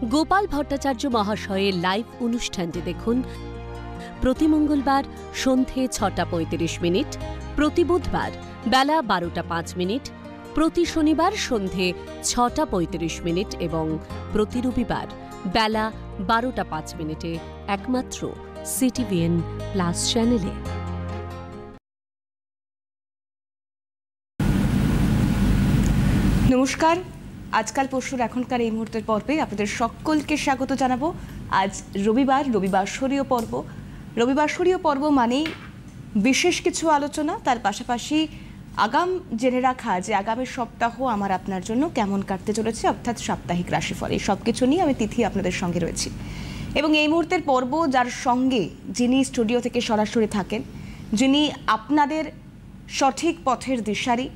গোপাল ভট্টাচার্য মহাশয়ের লাইভ অনুষ্ঠানটি দেখুন প্রতি মঙ্গলবার সন্ধে ৬:৩৫, প্রতি বুধবার বেলা ১২:০৫, প্রতি শনিবার সন্ধে ৬:৩৫ এবং প্রতি রবিবার বেলা ১২:০৫ একমাত্র সিটিভিএন প্লাস চ্যানেলে। নমস্কার, আজকাল পরশুর এখনকার এই মুহূর্তের পর্বে আপনাদের সকলকে স্বাগত জানাবো। আজ রবিবাসরীয় পর্ব। রবিবাসরীয় পর্ব মানেই বিশেষ কিছু আলোচনা, তার পাশাপাশি আগাম জেনে রাখা যে আগামী সপ্তাহ আমার আপনার জন্য কেমন কাটতে চলেছে, অর্থাৎ সাপ্তাহিক রাশিফল। এই সব কিছু নিয়ে আমি তিথি আপনাদের সঙ্গে রয়েছি এবং এই মুহূর্তের পর্ব যার সঙ্গে যিনি স্টুডিও থেকে সরাসরি থাকেন, যিনি আপনাদের সঠিক পথের দিশারি,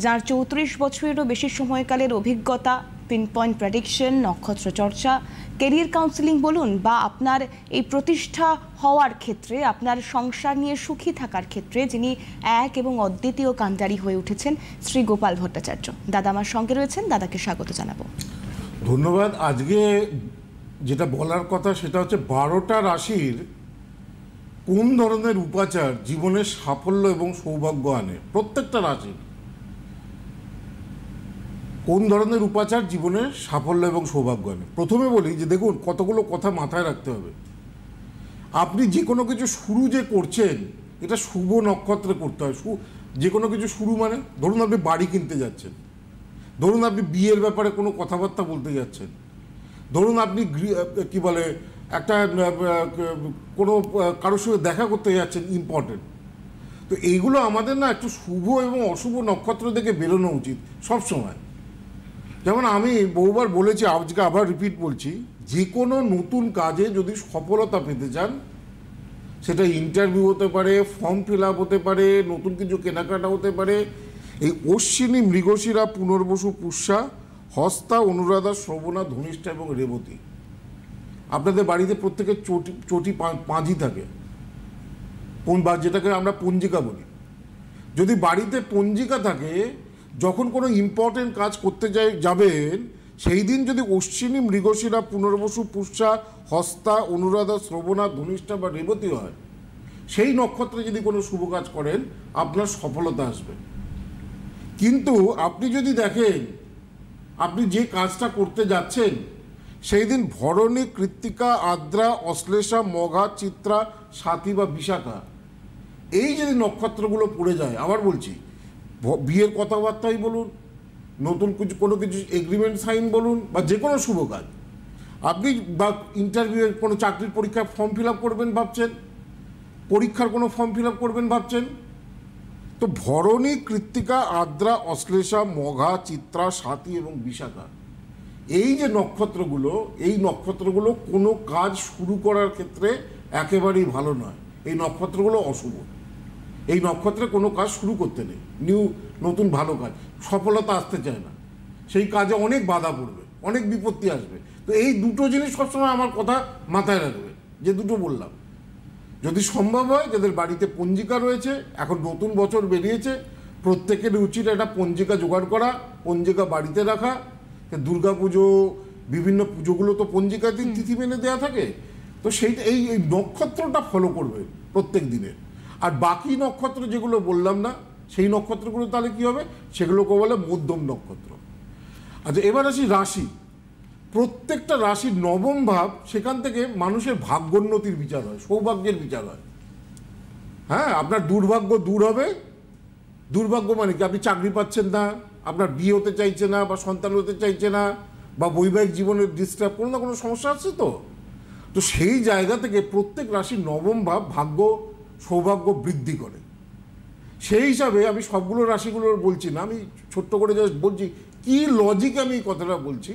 যার ৩৪ বছরেরও বেশি সময়কালের অভিজ্ঞতা, পিন পয়েন্ট প্রেডিকশন, নক্ষত্র চর্চা, কেরিয়ার কাউন্সিলিং বলুন বা আপনার এই প্রতিষ্ঠা হওয়ার ক্ষেত্রে, আপনার সংসার নিয়ে সুখী থাকার ক্ষেত্রে যিনি এক এবং অদ্বিতীয় কাণ্ডারি হয়ে উঠেছেন, শ্রী গোপাল ভট্টাচার্য দাদা আমার সঙ্গে রয়েছেন। দাদাকে স্বাগত জানাবো। ধন্যবাদ। আজকে যেটা বলার কথা সেটা হচ্ছে 12টা রাশির কোন ধরনের উপাচার জীবনের সাফল্য এবং সৌভাগ্য আনে। প্রত্যেকটা রাশির কোন ধরনের উপাচার জীবনে সাফল্য এবং সৌভাগ্য আনে। প্রথমে বলি যে দেখুন, কতগুলো কথা মাথায় রাখতে হবে। আপনি যে কোনো কিছু শুরু যে করছেন, এটা শুভ নক্ষত্রে করতে হয়। যে কোনো কিছু শুরু মানে ধরুন আপনি বাড়ি কিনতে যাচ্ছেন, ধরুন আপনি বিয়ের ব্যাপারে কোনো কথাবার্তা বলতে যাচ্ছেন, ধরুন আপনি কি বলে একটা কোনো কারোর সঙ্গে দেখা করতে যাচ্ছেন ইম্পর্টেন্ট। তো এইগুলো আমাদের না একটু শুভ এবং অশুভ নক্ষত্র দেখে বেরোনো উচিত সব সময়। যেমন আমি বহুবার বলেছি, আজকে আবার রিপিট বলছি, যে কোনো নতুন কাজে যদি সফলতা পেতে চান, সেটা ইন্টারভিউ হতে পারে, ফর্ম ফিল আপ হতে পারে, নতুন কিছু কেনাকাটা হতে পারে, এই অশ্বিনী, মৃগশিরা, পুনর্বসু, পুষ্যা, হস্তা, অনুরাধা, শ্রবণা, ধনিষ্ঠা এবং রেবতী, আপনাদের বাড়িতে প্রত্যেকের চটি পাঁজি থাকে, যেটাকে আমরা পঞ্জিকা বলি। যদি বাড়িতে পঞ্জিকা থাকে, যখন কোনো ইম্পর্টেন্ট কাজ করতে যাবেন, সেই দিন যদি অশ্বিনী, মৃগশিরা, পুনর্বসু, পুষ্যা, হস্তা, অনুরাধা, শ্রবণা, ধনিষ্ঠা বা রেবতী হয়, সেই নক্ষত্রে যদি কোনো শুভ কাজ করেন, আপনার সফলতা আসবে। কিন্তু আপনি যদি দেখেন আপনি যে কাজটা করতে যাচ্ছেন সেই দিন ভরণী, কৃত্তিকা, আদ্রা, অশ্লেষা, মঘা, চিত্রা, স্বাতী বা বিশাখা, এই যদি নক্ষত্রগুলো পড়ে যায়, আবার বলছি, বিয়ের কথাবার্তাই বলুন, নতুন কোনো কিছু এগ্রিমেন্ট সাইন বলুন, বা যে কোনো শুভ কাজ, আপনি বা ইন্টারভিউয়ের কোনো চাকরির পরীক্ষার ফর্ম ফিল আপ করবেন ভাবছেন, পরীক্ষার কোনো ফর্ম ফিল আপ করবেন ভাবছেন, তো ভরণী, কৃত্তিকা, আদ্রা, অশ্লেষা, মঘা, চিত্রা, স্বাতী এবং বিশাখা, এই যে নক্ষত্রগুলো, এই নক্ষত্রগুলো কোনো কাজ শুরু করার ক্ষেত্রে একেবারেই ভালো নয়। এই নক্ষত্রগুলো অশুভ। এই নক্ষত্রে কোনো কাজ শুরু করতে নেই, নতুন ভালো কাজ, সফলতা আসতে চায় না, সেই কাজে অনেক বাধা পড়বে, অনেক বিপত্তি আসবে। তো এই দুটো জিনিস সবসময় আমার কথা মাথায় রাখবে, যে দুটো বললাম। যদি সম্ভব হয়, যাদের বাড়িতে পঞ্জিকা রয়েছে, এখন নতুন বছর বেরিয়েছে, প্রত্যেকের উচিত একটা পঞ্জিকা জোগাড় করা, পঞ্জিকা বাড়িতে রাখা। দুর্গা পুজো, বিভিন্ন পুজোগুলো তো পঞ্জিকাতে তিথি মেনে দেওয়া থাকে, তো সেইটা এই নক্ষত্রটা ফলো করবে প্রত্যেক দিনের। আর বাকি নক্ষত্র যেগুলো বললাম না, সেই নক্ষত্রগুলো তাহলে কী হবে, সেগুলোকে বলে মধ্যম নক্ষত্র। আচ্ছা, এবার আসি রাশি। প্রত্যেকটা রাশির নবম ভাব, সেখান থেকে মানুষের ভাগ্যোন্নতির বিচার হয়, সৌভাগ্যের বিচার হয়। হ্যাঁ, আপনার দুর্ভাগ্য দূর হবে। দুর্ভাগ্য মানে কি, আপনি চাকরি পাচ্ছেন না, আপনার বিয়ে হতে চাইছে না, বা সন্তান হতে চাইছে না, বা বৈবাহিক জীবনের ডিস্টার্ব, কোনো না কোনো সমস্যা আছে। তো সেই জায়গা থেকে প্রত্যেক রাশির নবম ভাব ভাগ্য, সৌভাগ্য বৃদ্ধি করে। সেই হিসাবে আমি সবগুলো রাশিগুলোর বলছি না, আমি ছোট্ট করে জাস্ট বলছি কি লজিক আমি এই কথাটা বলছি।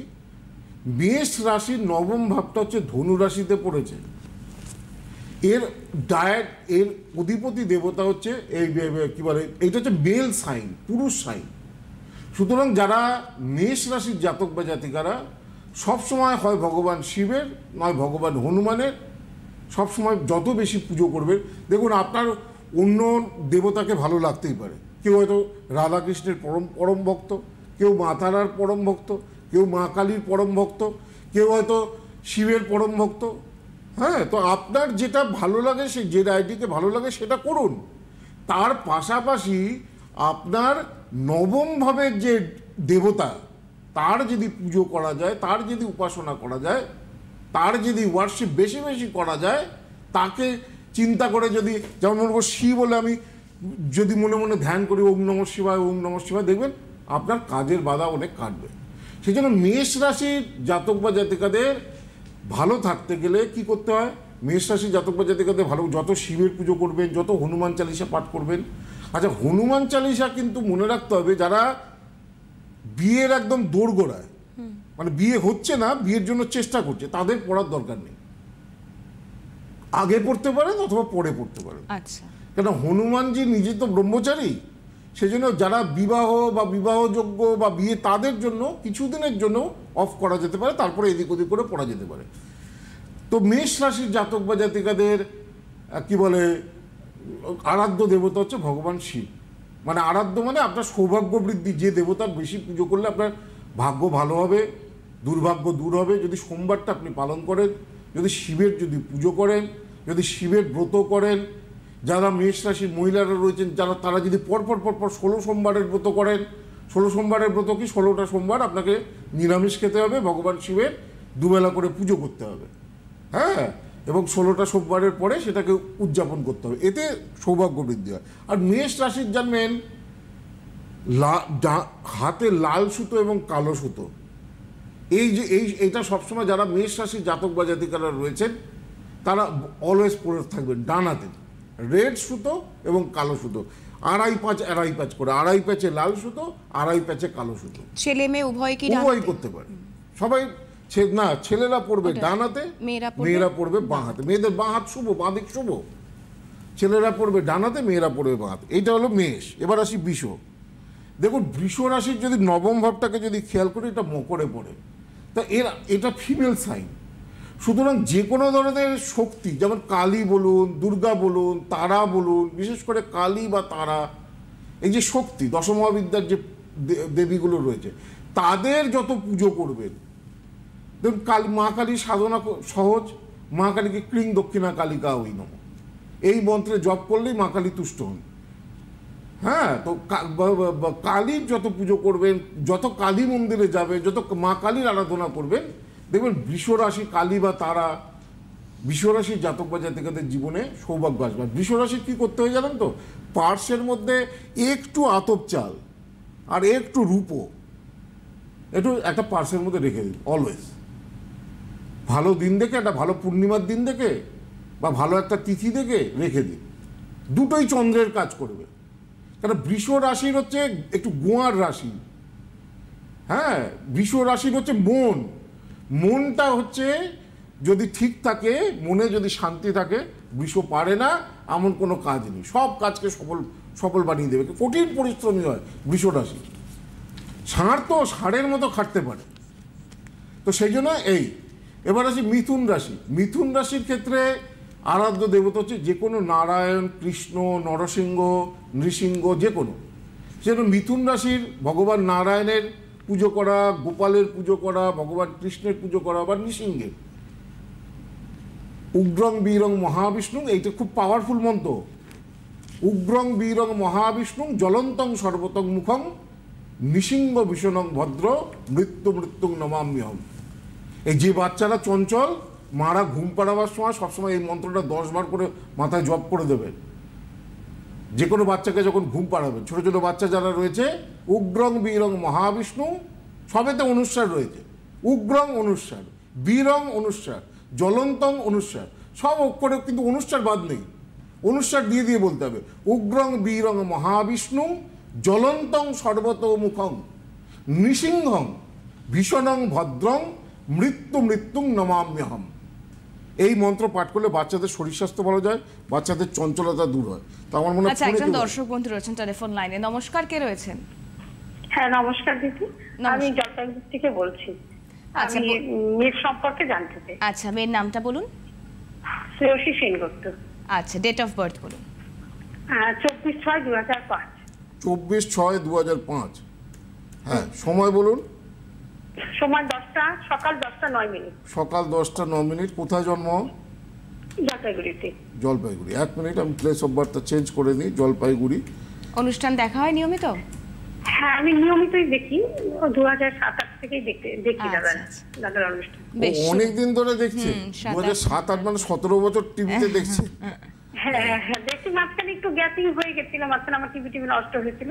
মেষ রাশির নবম ভাবটা হচ্ছে ধনু রাশিতে পড়েছে। এর অধিপতি দেবতা হচ্ছে এই কি বলে, এইটা হচ্ছে মেল সাইন, পুরুষ সাইন। সুতরাং যারা মেষ রাশির জাতক বা জাতিকারা সবসময় হয় ভগবান শিবের, নয় ভগবান হনুমানের, সবসময় যত বেশি পুজো করবেন। দেখুন, আপনার অন্য দেবতাকে ভালো লাগতেই পারে, কেউ হয়তো রাধাকৃষ্ণের পরম ভক্ত, কেউ মা তারার পরম ভক্ত, কেউ মা কালীর পরম ভক্ত, কেউ হয়তো শিবের পরম ভক্ত। হ্যাঁ, তো আপনার যেটা ভালো লাগে, সে যে রায়টিকে ভালো লাগে সেটা করুন। তার পাশাপাশি আপনার নবম ভাবের যে দেবতা, তার যদি পুজো করা যায়, তার যদি উপাসনা করা যায়, তার যদি ওয়ার্শিপ বেশি বেশি করা যায়, তাকে চিন্তা করে যদি, যেমন বলবো শিব বলে আমি যদি মনে মনে ধ্যান করি ওম নমঃ শিবায়, ওম নমঃ শিবায়, দেখবেন আপনার কাজের বাধা অনেক কাটবে। সেই জন্য মেষ রাশির জাতক বা জাতিকাদের ভালো থাকতে গেলে কি করতে হয়? মেষ রাশির জাতক বা জাতিকাদের ভালো, যত শিবের পুজো করবেন, যত হনুমান চালিসা পাঠ করবেন। আচ্ছা, হনুমান চালিসা কিন্তু মনে রাখতে হবে, যারা বিয়ের একদম দোরগোড়ায়, মানে বিয়ে হচ্ছে না, বিয়ের জন্য চেষ্টা করছে, তাদের পড়ার দরকার নেই। আগে পড়তে পারেন অথবা পরে পড়তে পারেন। আচ্ছা, কেন হনুমানজি নিজে তো ব্রহ্মচারী, সেজন্য যারা বিবাহ বা বিবাহযোগ্য বা বিয়ে, তাদের জন্য কিছুদিনের জন্য অফ করা যেতে পারে, তারপরে এদিক ওদিক করে পড়া যেতে পারে। তো মেষ রাশির জাতক বা জাতিকাদের কি বলে, আরাধ্য দেবতা হচ্ছে ভগবান শিব। মানে আরাধ্য মানে আপনার সৌভাগ্য বৃদ্ধি, যে দেবতার বেশি পুজো করলে আপনার ভাগ্য ভালো হবে, দুর্ভাগ্য দূর হবে। যদি সোমবারটা আপনি পালন করেন, যদি শিবের যদি পুজো করেন, যদি শিবের ব্রত করেন, যারা মেষ রাশির মহিলারা রয়েছেন যারা, তারা যদি পরপর 16 সোমবারের ব্রত করেন। 16 সোমবারের ব্রত কি, 16টা সোমবার আপনাকে নিরামিষ খেতে হবে, ভগবান শিবের দুবেলা করে পুজো করতে হবে। হ্যাঁ, এবং 16টা সোমবারের পরে সেটাকে উদযাপন করতে হবে, এতে সৌভাগ্য বৃদ্ধি হয়। আর মেষ রাশির জানবেন হাতে লাল সুতো এবং কালো সুতো, এইটা সবসময় যারা মেষ রাশির জাতক বা জাতিকারা রয়েছেন তারা অলওয়েজ পরে থাকবেন ডান হাতে, রেড সুতো এবং কালো সুতো, আড়াই পাঁচ করে, আড়াই প্যাচে লাল সুতো, আড়াই প্যাচে কালো সুতো। ছেলে মেয়ে উভয় কি উভয় করতে পারে সবাই। না, ছেলেরা পড়বে ডান হাতে, মেয়েরা পড়বে বাঁ হাতে। মেয়েদের বাঁ হাত শুভ, বাঁ দিক শুভ। ছেলেরা পড়বে ডান হাতে, মেয়েরা পড়বে বাঁ হাতে। এইটা হলো মেষ। এবার আসি বৃষ। দেখুন, বৃষ রাশির যদি নবম ভাবটাকে যদি খেয়াল করি, এটা মকরে পড়ে, তা এটা ফিমেল সাইন। সুতরাং যে কোনো ধরনের শক্তি, যেমন কালী বলুন, দুর্গা বলুন, তারা বলুন, বিশেষ করে কালী বা তারা, এই যে শক্তি, দশমহাবিদ্যার যে দেবীগুলো রয়েছে, তাদের যত পুজো করবেন, দেখুন মা কালী সাধনা সহজ। মা কালীকে ক্লিং দক্ষিণা কালিকা ওই নম, এই মন্ত্রে জপ করলেই মা কালী তুষ্ট হন। হ্যাঁ, তো কালীর যত পুজো করবেন, যত কালী মন্দিরে যাবে, যত মা কালীর আরাধনা করবেন, দেখবেন বৃষরাশি কালী বা তারা, বৃষরাশির জাতক বা জাতিকাদের জীবনে সৌভাগ্য আসবে। বৃষরাশির কী করতে হয় জানেন তো? পার্সের মধ্যে একটু আতপ চাল আর একটু রূপো একটু একটা পার্সের মধ্যে রেখে দিন অলওয়েজ। ভালো দিন দেখে, একটা ভালো পূর্ণিমার দিন দেখে বা ভালো একটা তিথি দেখে রেখে দিন। দুটোই চন্দ্রের কাজ করবে। কারণ বৃষ রাশির হচ্ছে একটু গোয়ার রাশি। হ্যাঁ, বৃষ রাশির হচ্ছে মনটা হচ্ছে যদি ঠিক থাকে, মনে যদি শান্তি থাকে, বৃষ পারে না এমন কোনো কাজ নেই, সব কাজকে সফল বানিয়ে দেবে। কঠিন পরিশ্রমী হয় বৃষ রাশি। ষাঁড় তো ষাঁড়ের মতো খাটতে পারে। তো সেই জন্য এবার আসি মিথুন রাশি। মিথুন রাশির ক্ষেত্রে আরাধ্য দেবতা হচ্ছে যে কোনো নারায়ণ, কৃষ্ণ, নরসিংহ, নৃসিংহ, যে কোনো। সেজন্য মিথুন রাশির ভগবান নারায়ণের পুজো করা, গোপালের পুজো করা, ভগবান কৃষ্ণের পুজো করা বা নৃসিংহের। উগ্রং বীরং মহাবিষ্ণু, এইটা খুব পাওয়ারফুল মন্ত্র। উগ্রং বীরং মহাবিষ্ণু জ্বলন্তং সর্বতং মুখং নৃসিংহ ভীষণং ভদ্র মৃত্যুং নমাম্যহম। এই যে বাচ্চারা চঞ্চল, মারা ঘুম পাড়াবার সময় সবসময় এই মন্ত্রটা 10 বার করে মাথায় জপ করে দেবেন। যে কোনো বাচ্চাকে যখন ঘুম পাড়াবেন, ছোটো ছোটো বাচ্চা যারা রয়েছে, উগ্রং বীরং মহাবিষ্ণু, সবেতে অনুস্বার রয়েছে। উগ্রং অনুস্বার, বীরং অনুস্বার, জ্বলন্তং অনুস্বার, সব অক্ষরে কিন্তু অনুস্বার বাদ নেই, অনুস্বার দিয়ে দিয়ে বলতে হবে। উগ্রং বীরং মহাবিষ্ণু জ্বলন্তং সর্বতোমুখং নৃসিংহং ভীষণং ভদ্রং মৃত্যুং নমাম্যহম। এই মন্ত্র পাঠ করলে বাচ্চাদের শরীর স্বাস্থ্য ভালো যায়, বাচ্চাদের চঞ্চলতা দূর হয়। তো আমার মনে হয় একজন দর্শক বন্ধু রয়েছেন টেলিফোন লাইনে। নমস্কার, কে রয়েছেন? হ্যাঁ, নমস্কার দিদি, আমি জলপাইগুড়ি থেকে বলছি। আচ্ছা, আমি মেয়ের সম্পর্কে জানতে চাই। আচ্ছা, মেয়ের নামটা বলুন। শ্রেয়সী সেনগুপ্ত। আচ্ছা, ডেট অফ বার্থ বলুন। 24/6/2005। 24/6/2005। হ্যাঁ, সময় বলুন। সময় 10টা, সকাল 10:09। সকাল 10:09। কোথায় জন্ম? জলপাইগুড়িতে। জলপাইগুড়ি। 1 মিনিট, আমি প্লেস অফ বার্থটা চেঞ্জ করে দিই। জলপাইগুড়ি। অনুষ্ঠান দেখা হয় নিয়মিত? হ্যাঁ, আমি নিয়মিতই দেখি, 2007-08 থেকেই দেখি দাদার অনুষ্ঠান। অনেকদিন ধরে দেখছি। 2007-08 মানে 17 বছর টিভিতে দেখছি। হ্যাঁ, দেখি। মাঝখানে একটু গ্যাপিং হয়ে গেছিল, মাঝখানে আমার টিভি নষ্ট হয়েছিল,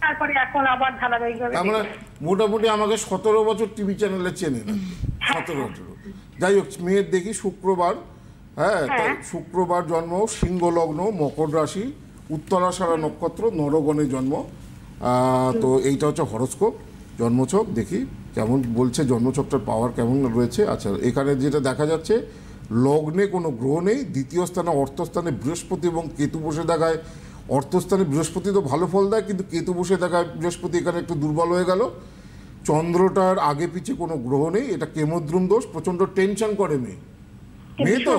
তারপরে এখন আবার ধারাবাহিকভাবে। আমরা মোটামুটি আমাকে 17 বছর টিভি চ্যানেলে চেনে না। 17 বছর। যাই হোক, মেয়ের দেখি শুক্রবার। হ্যাঁ, শুক্রবার জন্ম, সিংহ লগ্ন, মকর রাশি, উত্তরাষাঢ়া নক্ষত্র, নরগণে জন্ম। তো এইটা হচ্ছে হরোস্কোপ। জন্মছক দেখি কেমন বলছে, জন্মছকটার পাওয়ার কেমন রয়েছে। আচ্ছা, এখানে যেটা দেখা যাচ্ছে, লগ্নে কোনো গ্রহ নেই। দ্বিতীয় স্থানে অর্থস্থানে বৃহস্পতি এবং কেতু বসে দেখায়। অর্থস্থানে বৃহস্পতি তো ভালো ফল দেয়, কিন্তু কেতু বসে দেখায় বৃহস্পতি এখানে একটু দুর্বল হয়ে গেল। চন্দ্রটার আগে পিছে কোনো গ্রহ নেই। এটা কেমদ্রুম দোষ। প্রচণ্ড টেনশন করে মেয়ে তো।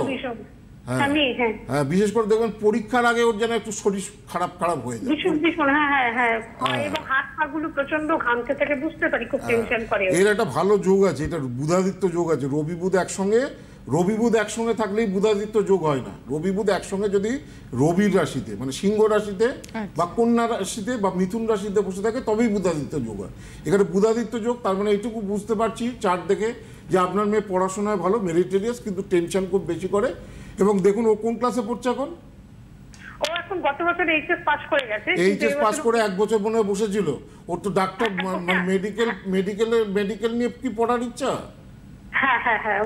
হ্যাঁ, বিশেষ করে দেখবেন পরীক্ষার আগে ওর যেন একটু শরীর খারাপ হয়ে যায়। এবং হাত পা গুলো প্রচন্ড ঘামতে থাকে, বুঝতে পারি, খুব টেনশন করে। এর একটা ভালো যোগ আছে, এটা বুধাদিত্য যোগ আছে। রবি বুধ একসঙ্গে থাকলেই বুধাদিত্য যোগ হয় না। রবি বুধ একসঙ্গে যদি রবির রাশিতে, মানে সিংহ রাশিতে বা কন্যা রাশিতে বা মিথুন রাশিতে বসে থাকে, তবেই বুধাদিত্য যোগ হয়। এখানে বুধাদিত্য যোগ, তার মানে এইটুকু বুঝতে পারছি চার্ট দেখে যে আপনার মেয়ে পড়াশোনায় ভালো, মেরিটেরিয়াস, কিন্তু টেনশন খুব বেশি করে। এবং দেখুন ও কোন ক্লাসে পড়ছে এখন? ও এখন গত বছর এইচএস পাস করে গেছে। এইচএস পাস করে 1 বছর মনে বসেছিল। ওর তো ডাক্তার, মানে মেডিকেল নিয়ে কি পড়ার ইচ্ছা? হ্যাঁ,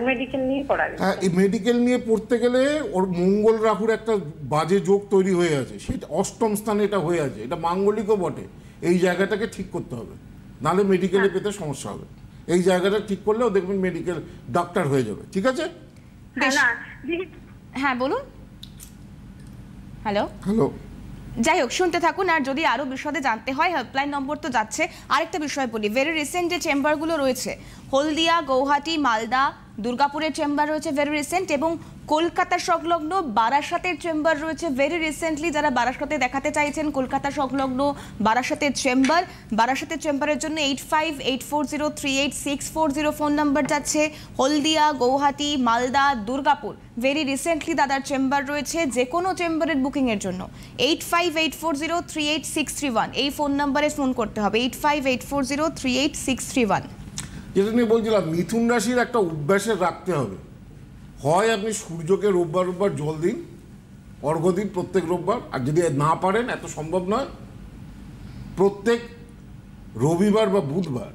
মেডিকেল নিয়ে পড়াবে। হ্যাঁ, এই মেডিকেল নিয়ে পড়তে গেলে ওর মঙ্গল রাহুর একটা বাজে যোগ তৈরি হয়ে আছে। সেটা 8ম স্থানে এটা হয়ে আছে। এটা মাঙ্গলিকও বটে। এই জায়গাটাকে ঠিক করতে হবে, নাহলে মেডিকেলে পেতে সমস্যা হবে। এই জায়গাটা ঠিক করলেও দেখবেন মেডিকেল ডাক্তার হয়ে যাবে। ঠিক আছে? হ্যাঁ, বলুন। হ্যালো। যাই হোক, শুনতে থাকুন। আর যদি আরও বিশদে জানতে হয়, হেল্পলাইন নম্বর তো যাচ্ছে। আরেকটা বিষয় বলি, ভেরি রিসেন্ট যে চেম্বারগুলো রয়েছে, হলদিয়া, গৌহাটি, মালদা, দুর্গাপুরের চেম্বার রয়েছে ভেরি রিসেন্ট, এবং কলকাতা সংলগ্ন বারাসাতের চেম্বার রয়েছে ভেরি রিসেন্টলি। যারা বারাসাতে দেখাতে চাইছেন, কলকাতা সংলগ্ন বারাসাতের চেম্বারের জন্য 8584038640 ফোন নাম্বার যাচ্ছে। হলদিয়া, গৌহাটি, মালদা, দুর্গাপুর ভেরি রিসেন্টলি দাদার চেম্বার রয়েছে। যে কোনো চেম্বারের বুকিংয়ের জন্য 8584038631 এই ফোন নাম্বারে ফোন করতে হবে, 8584038631। যেটা নিয়ে বলছিলাম, মিথুন রাশির একটা অভ্যাসে রাখতে হবে। হয় আপনি সূর্যকে রোববার জল দিন, অর্ঘ্য দিন প্রত্যেক রোববার। আর যদি না পারেন, এত সম্ভব নয়, প্রত্যেক রবিবার বা বুধবার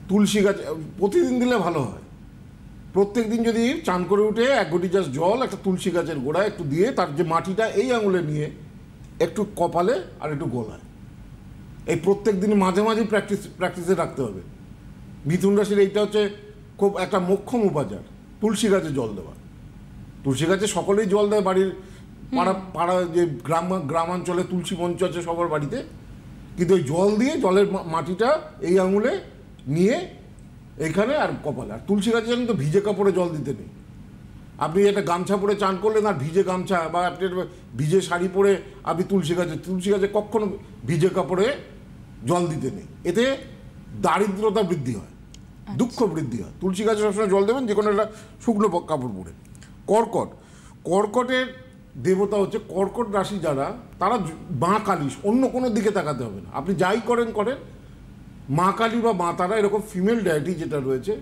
তুলসী গাছ প্রতিদিন দিলে ভালো হয়। প্রত্যেক দিন যদি চান করে উঠে 1 ঘটি জাস্ট জল একটা তুলসী গাছের গোড়ায় একটু দিয়ে, তার যে মাটিটা এই আঙুলে নিয়ে একটু কপালে আর একটু গলায়, এই প্রত্যেক দিন মাঝে মাঝে প্র্যাকটিসে রাখতে হবে। মিথুন রাশির এইটা হচ্ছে খুব একটা মোক্ষম উপাচার, তুলসী গাছে জল দেওয়া। তুলসী গাছে সকলেই জল দেয়, বাড়ির পাড়া যে গ্রামাঞ্চলে তুলসী মঞ্চ আছে সবার বাড়িতে, কিন্তু ওই জল দিয়ে জলের মাটিটা এই আঙুলে নিয়ে এইখানে আর কপালে। আর তুলসী গাছে জানেন তো ভিজে কাপড়ে জল দিতে নেই। আপনি একটা গামছা পরে চান করলেন, আর ভিজে গামছা বা আপনি ভিজে শাড়ি পরে আপনি তুলসী গাছে কখনো ভিজে কাপড়ে জল দিতে নেই। এতে দারিদ্রতা বৃদ্ধি হয়, দুঃখ বৃদ্ধি হয়। তুলসী গাছে সবসময় জল দেবেন, যে কোনো একটা শুকনো কাপড় পরে। কর্কটের দেবতা হচ্ছে, কর্কট রাশি যারা, তারা মা কালী, অন্য কোনো দিকে তাকাতে হবে না। আপনি যাই করেন মা কালী বা মা তারা, এরকম ফিমেল ডায়েটি যেটা রয়েছে,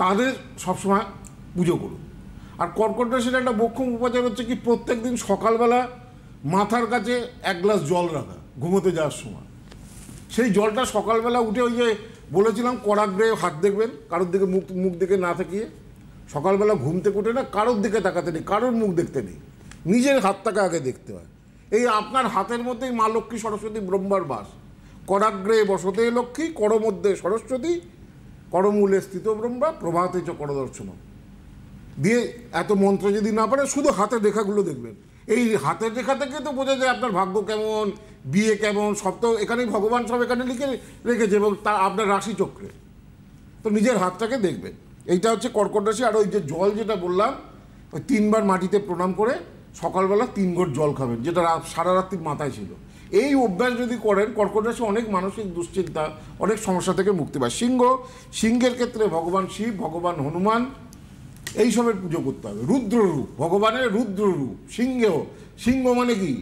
তাদের সবসময় পুজো করুন। আর কর্কট রাশির একটা মোক্ষম উপাচার হচ্ছে কি, প্রত্যেক দিন সকালবেলা মাথার কাছে 1 গ্লাস জল রাখা ঘুমোতে যাওয়ার সময়। সেই জলটা সকালবেলা উঠে, ওই যে বলেছিলাম করাগ্রে হাত দেখবেন, কারোর দিকে মুখ দিকে না তাকিয়ে, সকালবেলা ঘুম থেকে উঠে না কারোর দিকে তাকাতে নেই, কারোর মুখ দেখতে নেই, নিজের হাতটাকে আগে দেখতে হয়। এই আপনার হাতের মধ্যেই মা লক্ষ্মী সরস্বতী ব্রহ্মার বাস। করাগ্রে বসতে লক্ষ্মী, করমধ্যে সরস্বতী, করমূলে স্থিত ব্রহ্মা, প্রভাতে চ করদর্শন দিয়ে এত মন্ত্র যদি না পারে, শুধু হাতের রেখাগুলো দেখবেন। এই হাতের রেখা থেকে তো বোঝা যায় আপনার ভাগ্য কেমন, বিয়ে কেমন, সব তো এখানেই ভগবান সব এখানে লিখে রেখেছে, এবং তা আপনার রাশিচক্রে। তো নিজের হাতটাকে দেখবেন। এইটা হচ্ছে কর্কট রাশি। আর ওই যে জল যেটা বললাম, ওই 3 বার মাটিতে প্রণাম করে সকালবেলা 3 ঘট জল খাবেন, যেটা সারা রাত্রির মাথায় ছিল। এই অভ্যাস যদি করেন কর্কট রাশি অনেক মানসিক দুশ্চিন্তা, অনেক সমস্যা থেকে মুক্তি পায়। সিংহের ক্ষেত্রে ভগবান শিব, ভগবান হনুমান এইসবের পুজো করতে হবে। রুদ্ররূপ, ভগবানের রুদ্ররূপ। সিংহ মানে কি?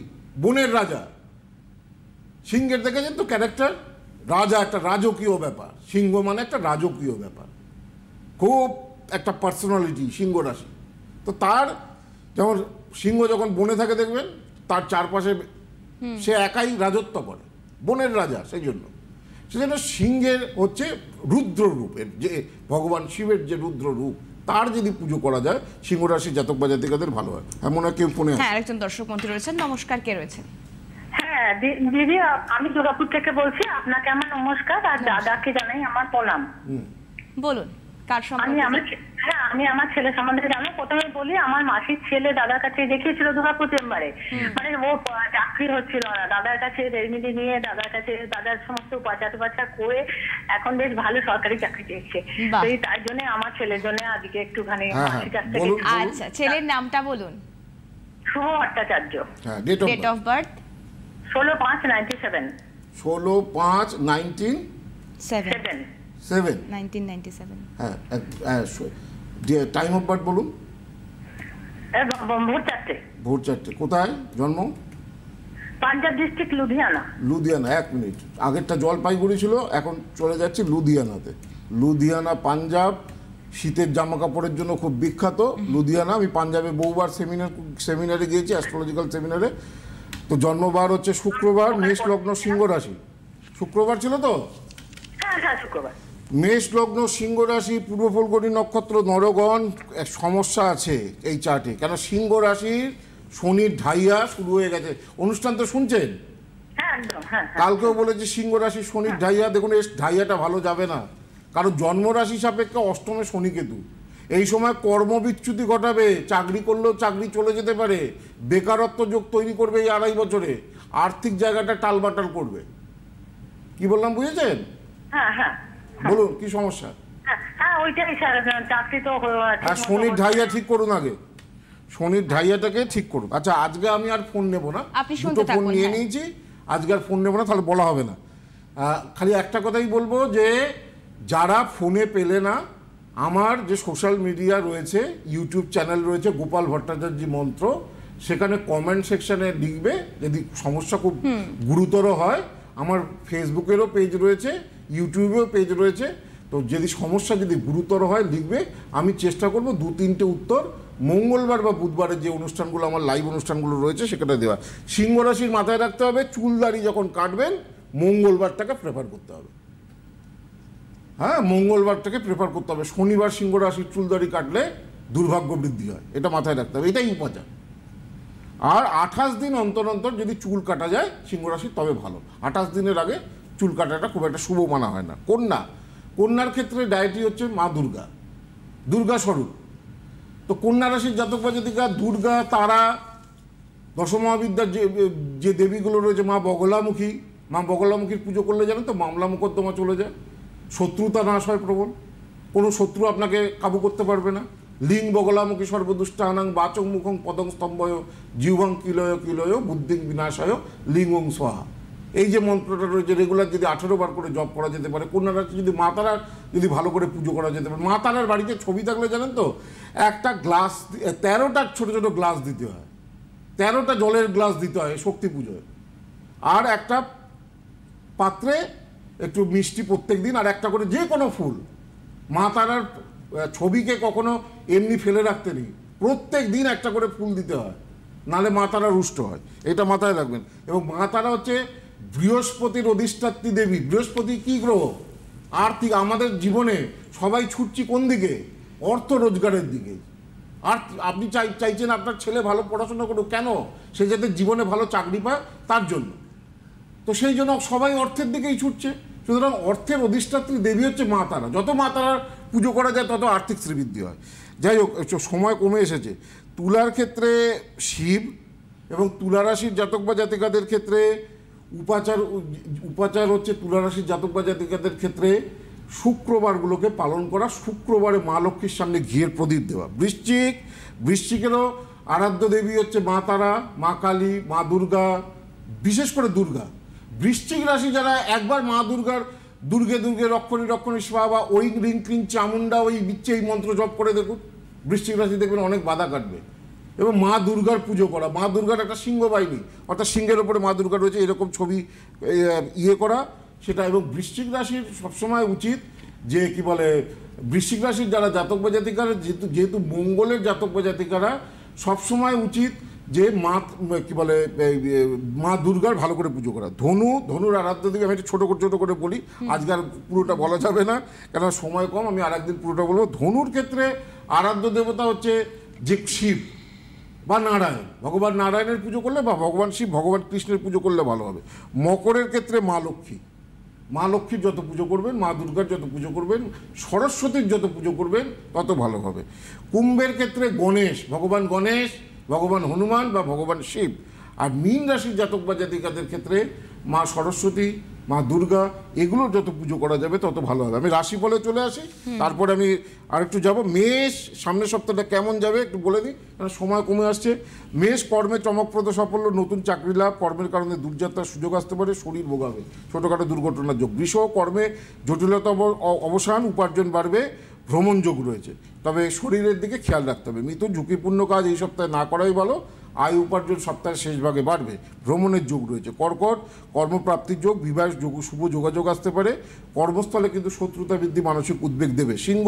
বনের রাজা। সিংহের দেখেছেন তো ক্যারেক্টার, রাজা, একটা রাজকীয় ব্যাপার। সিংহ মানে একটা রাজকীয় ব্যাপার, খুব একটা পার্সোনালিটি সিংহ রাশি। তো তার যেমন সিংহ যখন বনে থাকে দেখবেন তার চারপাশে সে একাই রাজত্ব করে, বনের রাজা। সেজন্য সিংহের হচ্ছে রুদ্ররূপের, যে ভগবান শিবের যে রুদ্ররূপ, তার যদি পুজো করা যায় সিংহ রাশির জাতক বা জাতিকাদের ভালো হয়। এমন কেউ ফোনে হ্যাঁ, আরেকজন দর্শক মন্ত্রী রয়েছেন। নমস্কার, কে রয়েছেন? হ্যাঁ দিদি, আমি দুর্গাপুর থেকে বলছি। আপনাকে আমার নমস্কার, আর দাদাকে জানাই আমার প্রণাম। বলুন, কার সম্পর্কে? আমি আমার ছেলে সম্বন্ধে জানো। প্রথমে বলি, আমার মাসির ছেলে দাদার কাছে দেখিয়েছিল দুর্গাপুর চেম্বারে। মানে ও চাকরি হচ্ছিল না, দাদার কাছে রেমিডি নিয়ে দাদার সমস্ত উপাচার করে এখন বেশ ভালো সরকারি চাকরি পেয়েছে। তাই জন্য আমার ছেলের জন্য আজকে একটুখানি মাসির কাছ থেকে। আচ্ছা, ছেলের নামটা বলুন। Shubho Bhattacharya. Date of birth 16/5/97। 1997। হ্যাঁ, টাইম অফ বার্থ বলুন। ভোর 4টে। ভোর 4টে। কোথায় জন্ম? পাঞ্জাব ডিস্ট্রিক্ট, লুধিয়ানা। 1 মিনিট, আগেরটা জলপাইগুড়ি ছিল, এখন চলে যাচ্ছি লুধিয়ানাতে। লুধিয়ানা পাঞ্জাব শীতের জামা কাপড়ের জন্য খুব বিখ্যাত লুধিয়ানা। আমি পাঞ্জাবে বহুবার সেমিনারে গিয়েছি, অ্যাস্ট্রোলজিক্যাল সেমিনারে। তো জন্মবার হচ্ছে শুক্রবার, মেষ লগ্ন, সিংহ রাশি। শুক্রবার ছিল তো? হ্যাঁ, শুক্রবার। মেষ লগ্ন, সিংহ রাশি, পূর্ব ফলগুনি নক্ষত্র, নরগণ। সমস্যা আছে এই চার্টে, কেন সিংহ রাশির শনির ঢাইয়া শুরু হয়ে গেছে। অনুষ্ঠান তো শুনছেন? কালকেও বলেছি সিংহ রাশির শনির ঢাইয়া। দেখুন, এই ঢাইয়াটা ভালো যাবে না, কারণ জন্মরাশি সাপেক্ষে অষ্টমে শনিকেতু। এই সময় কর্মবিচ্যুতি ঘটাবে, চাকরি করলেও চাকরি চলে যেতে পারে, বেকারত্ব যোগ তৈরি করবে এই 2.5 বছরে, আর্থিক জায়গাটা টালবাটাল করবে। কি বললাম, বুঝেছেন? বলুন কি সমস্যা? শনির ঢাইয়া ঠিক করুন আগে, শনির ঢাইয়াটাকে ঠিক করুন। আচ্ছা, আজকে আমি আর ফোন নেব না, দুটো ফোন নিয়ে নিয়েছি, আজকে আর ফোন নেব না, তাহলে বলা হবে না। খালি একটা কথাই বলবো যে যারা ফোনে পেলে না, আমার যে সোশ্যাল মিডিয়া রয়েছে, ইউটিউব চ্যানেল রয়েছে গোপাল ভট্টাচার্য মন্ত্র, সেখানে কমেন্ট সেকশনে লিখবে যদি সমস্যা খুব গুরুতর হয়। আমার ফেসবুকেরও পেজ রয়েছে, ইউটিউবেও পেজ রয়েছে। তো যদি সমস্যা যদি গুরুতর হয় লিখবে, আমি চেষ্টা করব 2-3টে উত্তর মঙ্গলবার বা বুধবারের যে অনুষ্ঠানগুলো আমার লাইভ অনুষ্ঠানগুলো রয়েছে সেখানে দেওয়া। সিংহ রাশির মাথায় রাখতে হবে, চুলদাড়ি যখন কাটবেন মঙ্গলবারটাকে প্রেফার করতে হবে। হ্যাঁ, মঙ্গলবারটাকে প্রেফার করতে হবে। শনিবার সিংহ রাশির চুলদাড়ি কাটলে দুর্ভাগ্য বৃদ্ধি হয়, এটা মাথায় রাখতে হবে, এটাই উপাচার। আর 28 দিন অন্তর অন্তর যদি চুল কাটা যায় সিংহ রাশির তবে ভালো। 28 দিনের আগে চুল কাটাটা খুব একটা শুভ মানা হয় না। কন্যার ক্ষেত্রে ডায়েটি হচ্ছে মা দুর্গা স্বরূপ। তো কন্যা রাশির জাতক বা জাতিকা দুর্গা, তারা, দশমহাবিদ্যার যে দেবীগুলো রয়েছে, মা বগলামুখীর পুজো করলে জানেন তো মামলা মোকদ্দমা চলে যায়, শত্রুতা নাশ হয় প্রবল, কোনো শত্রু আপনাকে কাবু করতে পারবে না। লিং বগলামুখী সর্বদুষ্টানাং বাচং মুখং পদং স্তম্ভয় জিহ্বাং কিলয় বুদ্ধিং বিনাশায় লিঙ্গং স্বাহা। এই যে মন্ত্রটা রয়েছে রেগুলার যদি 18 বার করে জপ করা যেতে পারে। কন্যা রাশি যদি মা তারার যদি ভালো করে পুজো করা যেতে পারে। মা তারার বাড়িতে ছবি থাকলে জানেন তো একটা গ্লাস 13টা ছোট ছোট গ্লাস দিতে হয়, 13টা জলের গ্লাস দিতে হয় শক্তি পুজোয়। আর একটা পাত্রে একটু মিষ্টি প্রত্যেক দিন, আর একটা করে যে কোনো ফুল। মা তারার ছবিকে কখনো এমনি ফেলে রাখতে নেই, প্রত্যেক দিন একটা করে ফুল দিতে হয়, নালে মা তারা রুষ্ট হয়, এটা মাথায় রাখবেন। এবং মা তারা হচ্ছে বৃহস্পতির অধিষ্ঠাত্রী দেবী। বৃহস্পতি কি গ্রহ? আর্থিক। আমাদের জীবনে সবাই ছুটছি কোন দিকে? অর্থ রোজগারের দিকে। আর আপনি চাইছেন আপনার ছেলে ভালো পড়াশোনা করুক, কেন? সে যাতে জীবনে ভালো চাকরি পায় তার জন্য। তো সেই জন্য সবাই অর্থের দিকেই ছুটছে। সুতরাং অর্থের অধিষ্ঠাত্রী দেবী হচ্ছে মা তারা। যত মা তারার পুজো করা যায় তত আর্থিক শ্রীবৃদ্ধি হয়। যাই হোক, সময় কমে এসেছে। তুলার ক্ষেত্রে শিব, এবং তুলা রাশির জাতক বা জাতিকাদের ক্ষেত্রে উপাচার হচ্ছে তুলা রাশির জাতক বা জাতিকাদের ক্ষেত্রে শুক্রবারগুলোকে পালন করা, শুক্রবারে মা লক্ষ্মীর সামনে ঘিয়ের প্রদীপ দেওয়া। বৃশ্চিকেরও আরাধ্য দেবী হচ্ছে মা তারা, মা কালী, মা দুর্গা, বিশেষ করে দুর্গা। বৃশ্চিক রাশি যারা একবার মা দুর্গার দুর্গে দুর্গে রক্ষণী রক্ষণী স্বাহা বা ওই রিং ক্রিং চামুন্ডা ওই বিচ্ছে এই মন্ত্র জপ করে দেখুন, বৃশ্চিক রাশি দেখবেন অনেক বাধা কাটবে। এবং মা দুর্গার পুজো করা, মা দুর্গার একটা সিংহ বাহিনী অর্থাৎ সিংহের ওপরে মা দুর্গা রয়েছে এরকম ছবি করা সেটা। এবং বৃশ্চিক রাশির সবসময় উচিত যে কি বলে, বৃশ্চিক রাশির যারা জাতক বা জাতিকারা যেহেতু মঙ্গলের জাতক বা জাতিকারা সবসময় উচিত যে মা কি বলে মা দুর্গার ভালো করে পুজো করা। ধনুর আরাধ্য দিকে আমি একটু ছোট করে বলি, আজকাল পুরোটা বলা যাবে না কেন সময় কম, আমি আরেকদিন পুরোটা বলবো। ধনুর ক্ষেত্রে আরাধ্য দেবতা হচ্ছে যে শিব বা নারায়ণ, ভগবান নারায়ণের পুজো করলে বা ভগবান শিব ভগবান কৃষ্ণের পুজো করলে ভালো হবে। মকরের ক্ষেত্রে মা লক্ষ্মীর যত পুজো করবেন, মা দুর্গার যত পুজো করবেন, সরস্বতীর যত পুজো করবেন তত ভালো হবে। কুম্ভের ক্ষেত্রে ভগবান গণেশ, ভগবান হনুমান বা ভগবান শিব। আর মীন রাশির জাতক বা জাতিকাদের ক্ষেত্রে মা সরস্বতী, মা দুর্গা, এগুলোর যত পুজো করা যাবে তত ভালো হবে। আমি রাশিফলে চলে আসি, তারপরে আমি আরেকটু যাব মেষ। সামনের সপ্তাহটা কেমন যাবে একটু বলে দিই, কারণ সময় কমে আসছে। মেষ কর্মে চমকপ্রদ সাফল্য, নতুন চাকরি লাভ, কর্মের কারণে দূরযাত্রার সুযোগ আসতে পারে, শরীর ভোগাবে, ছোটোখাটো দুর্ঘটনার যোগ। বৃষ কর্মে জটিলতা অবসান, উপার্জন বাড়বে, ভ্রমণ যোগ রয়েছে, তবে শরীরের দিকে খেয়াল রাখতে হবে। মিথুন ঝুঁকিপূর্ণ কাজ এই সপ্তাহে না করাই ভালো, আয় উপার্জন সপ্তাহের শেষ ভাগে বাড়বে, ভ্রমণের যোগ রয়েছে। কর্কট কর্মপ্রাপ্তির যোগ, বিবাহের যোগ, শুভ যোগাযোগ আসতে পারে, কর্মস্থলে কিন্তু শত্রুতা বৃদ্ধি, মানসিক উদ্বেগ দেবে। সিংহ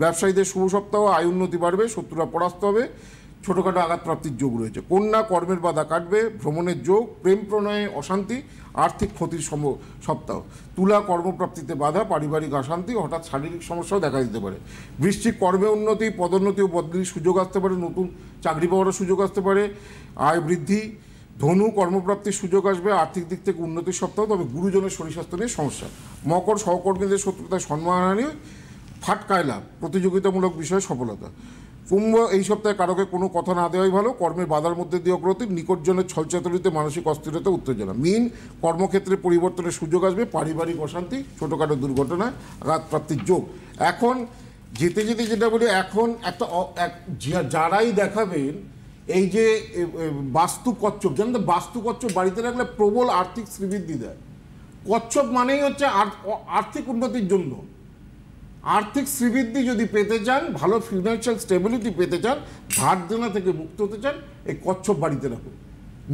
ব্যবসায়ীদের শুভ সপ্তাহ, আয় উন্নতি বাড়বে, শত্রুরা পরাস্ত হবে, ছোটোখাটো আঘাতপ্রাপ্তির যোগ রয়েছে। কন্যা কর্মের বাধা কাটবে, ভ্রমণের যোগ, প্রেম প্রণয়ে অশান্তি, আর্থিক ক্ষতির সপ্তাহ। তুলা কর্মপ্রাপ্তিতে বাধা, পারিবারিক অশান্তি, হঠাৎ শারীরিক সমস্যাও দেখা দিতে পারে। বৃশ্চিক কর্মে উন্নতি, পদোন্নতি ও বদলির সুযোগ আসতে পারে, নতুন চাকরি পাওয়ার সুযোগ আসতে পারে, আয় বৃদ্ধি। ধনু কর্মপ্রাপ্তির সুযোগ আসবে, আর্থিক দিক থেকে উন্নতির সপ্তাহ, তবে গুরুজনের শরীর স্বাস্থ্য নিয়ে সমস্যা। মকর সহকর্মীদের শত্রুতায় সম্মানহানি, ফাটকায় লাভ, প্রতিযোগিতামূলক বিষয়ে সফলতা। কুম্ভ এই সপ্তাহে কারোকে কোনো কথা না দেওয়াই ভালো, কর্মের বাধার মধ্যে দিয়ে অগ্রগতি, নিকটজনের ছলচাতুরিতে মানসিক অস্থিরতা, উত্তেজনা। মীন কর্মক্ষেত্রে পরিবর্তনের সুযোগ আসবে, পারিবারিক অশান্তি, ছোটোখাটো দুর্ঘটনায় আঘাতপ্রাপ্তির যোগ। এখন যেতে যেটা বলি, এখন যারাই দেখাবেন এই যে বাস্তু কচ্ছপ, জানেন তো বাস্তু কচ্ছপ বাড়িতে রাখলে প্রবল আর্থিক শ্রীবৃদ্ধি দেয়। কচ্ছপ মানেই হচ্ছে আর্থিক উন্নতির জন্য। আর্থিক শ্রীবৃদ্ধি যদি পেতে চান, ভালো ফিনান্সিয়াল স্টেবিলিটি পেতে চান, ধার দেনা থেকে মুক্ত হতে চান, এই কচ্ছপ বাড়িতে রাখুন।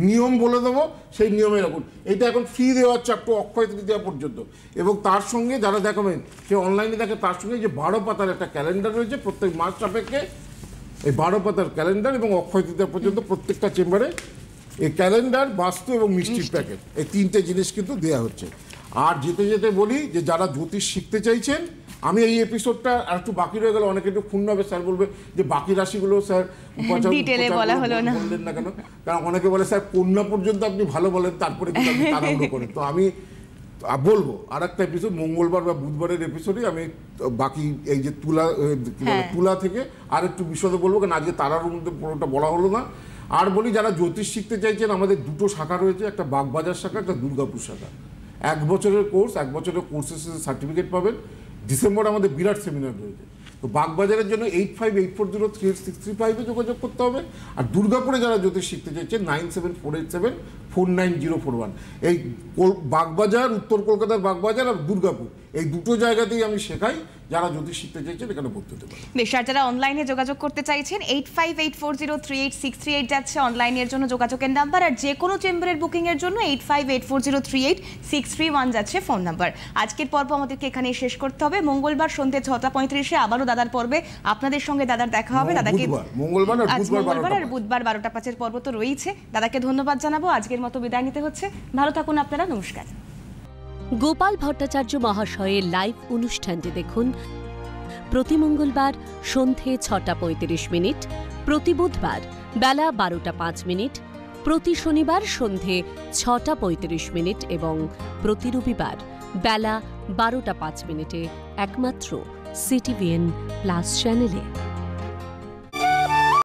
নিয়ম বলে দেবো, সেই নিয়মে রাখুন। এটা এখন ফ্রি দেওয়া হচ্ছে আপ টু অক্ষয় তৃতীয়া পর্যন্ত। এবং তার সঙ্গে যারা দেখাবেন সে অনলাইনে দেখে, তার সঙ্গে যে 12 পাতার একটা ক্যালেন্ডার রয়েছে প্রত্যেক মাস সাপেক্ষে, এই 12 পাতার ক্যালেন্ডার এবং অক্ষয় তৃতীয়া পর্যন্ত প্রত্যেকটা চেম্বারে এই ক্যালেন্ডার, বাস্তু এবং মিষ্টির প্যাকেট, এই 3টে জিনিস কিন্তু দেওয়া হচ্ছে। আর যেতে বলি যে যারা জ্যোতিষ শিখতে চাইছেন, আমি এই এপিসোডটা আর একটু বাকি রয়ে গেল, অনেকে একটু ক্ষুণ্ণ হবে, স্যার বলবে যে বাকি রাশিগুলো স্যার বললেন না কেন, কারণ অনেকে বলে স্যার কন্যা পর্যন্ত আপনি ভালো বলেন, তারপরে কিন্তু আপনি তাড়াহুড়ো করেন। তো আমি বলবো আর একটা এপিসোড মঙ্গলবার বা বুধবারের এপিসোডে আমি বাকি এই যে তুলা থেকে আর একটু বিশদে বলবো, কারণ আজকে তারার মধ্যে পুরোটা বলা হলো না। আর বলি যারা জ্যোতিষ শিখতে চাইছেন, আমাদের 2টো শাখা রয়েছে, একটা বাগবাজার শাখা, একটা দুর্গাপুর শাখা। 1 বছরের কোর্স, 1 বছরের কোর্সের শেষে সার্টিফিকেট পাবেন। ডিসেম্বরে আমাদের বিরাট সেমিনার রয়েছে। তো বাগবাজারের জন্য 8584038635 যোগাযোগ করতে হবে। আর দুর্গাপুরে যারা জ্যোতিষ শিখতে চাইছেন 9748749041। এই বাগবাজার, উত্তর কলকাতার বাগবাজার আর দুর্গাপুর, এই 2টো জায়গাতেই আমি শেখাই। যারা জ্যোতিষ শিখতে চাইছেন এখানে ভর্তি হতে পারে। বেশ, আর যারা অনলাইনে যোগাযোগ করতে চাইছেন 8584038638 যাচ্ছে অনলাইনের জন্য যোগাযোগের নাম্বার। আর যে কোনো চেম্বারের বুকিং এর জন্য 8584038631 যাচ্ছে ফোন নাম্বার। আজকের পর্ব আমাদেরকে এখানেই শেষ করতে হবে। মঙ্গলবার সন্ধ্যে 6:35-এ আবারও দাদার পর্বে আপনাদের সঙ্গে দাদার দেখা হবে। দাদাকে মঙ্গলবার আর বুধবার 12টা 5-এর পর্ব তো রয়েছে। দাদাকে ধন্যবাদ জানাবো। আজকের মতো বিদায় নিতে হচ্ছে। ভালো থাকুন আপনারা, নমস্কার। গোপাল ভট্টাচার্য মহাশয়ের লাইভ অনুষ্ঠানটি দেখুন প্রতি মঙ্গলবার সন্ধে 6:35, প্রতি বুধবার বেলা 12:05, প্রতি শনিবার সন্ধে 6:35 এবং প্রতি রবিবার বেলা 12:05 একমাত্র CTVN+ চ্যানেলে।